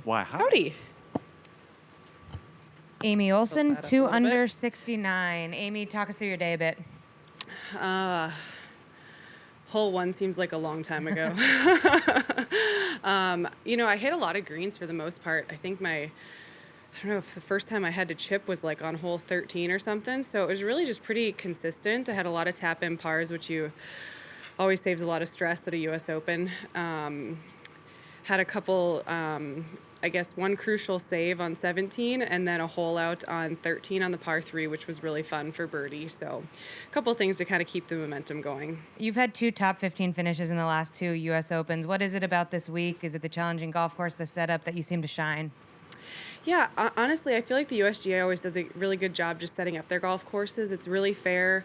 Why, hi. Howdy. Amy Olson, that up a 2 little under bit. 69. Amy, talk us through your day a bit. Hole one seems like a long time ago. I hit a lot of greens for the most part. I think I don't know if the first time I had to chip was like on hole 13 or something. So it was really just pretty consistent. I had a lot of tap in pars, which you always saves a lot of stress at a US Open. Had a couple, one crucial save on 17 and then a hole out on 13 on the par 3, which was really fun for birdie. So a couple things to kind of keep the momentum going. You've had 2 top 15 finishes in the last 2 U.S. Opens. What is it about this week? Is it the challenging golf course, the setup that you seem to shine? Yeah, honestly, I feel like the USGA always does a really good job just setting up their golf courses. It's really fair,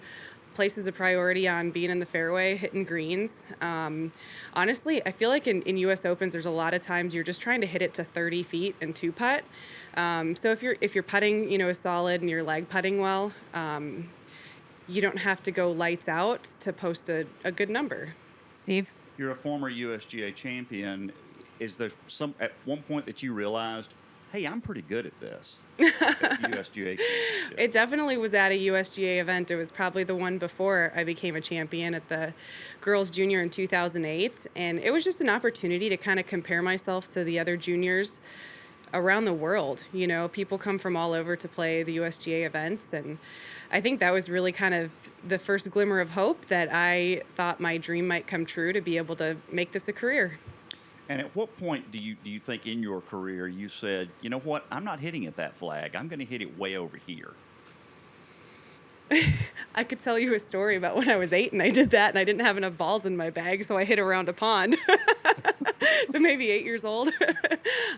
places a priority on being in the fairway, hitting greens. Honestly, I feel like in U.S. Opens, there's a lot of times you're just trying to hit it to 30 feet and 2-putt. So if you're putting, is solid and you're lag putting well, you don't have to go lights out to post a good number. Steve? You're a former USGA champion. Is there at one point that you realized, hey, I'm pretty good at this? At the USGA championship? It definitely was at a USGA event. It was probably the one before I became a champion at the Girls Junior in 2008. And it was just an opportunity to kind of compare myself to the other juniors around the world. People come from all over to play the USGA events. And I think that was really kind of the first glimmer of hope that I thought my dream might come true to be able to make this a career. And at what point do you think in your career you said, you know what, I'm not hitting at that flag. I'm going to hit it way over here? I could tell you a story about when I was 8 and I did that and I didn't have enough balls in my bag, so I hit around a pond. So maybe 8 years old.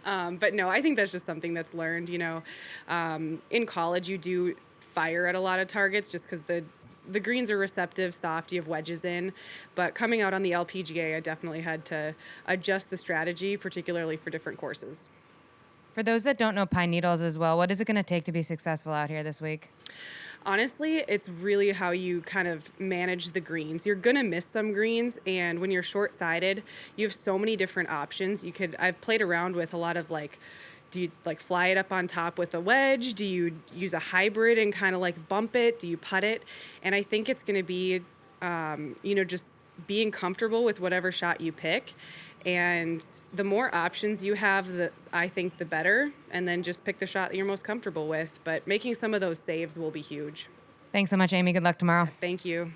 But no, I think that's just something that's learned. In college, you do fire at a lot of targets just because the greens are receptive, soft, you have wedges in. But coming out on the LPGA, I definitely had to adjust the strategy, particularly for different courses. For those that don't know pine needles as well, what is it going to take to be successful out here this week? Honestly, it's really how you kind of manage the greens. You're going to miss some greens, and when you're short-sided, you have so many different options. I've played around with a lot of do you fly it up on top with a wedge? Do you use a hybrid and kind of bump it? Do you putt it? And I think it's going to be, just being comfortable with whatever shot you pick. And the more options you have, I think the better. And then just pick the shot that you're most comfortable with. But making some of those saves will be huge. Thanks so much, Amy. Good luck tomorrow. Thank you.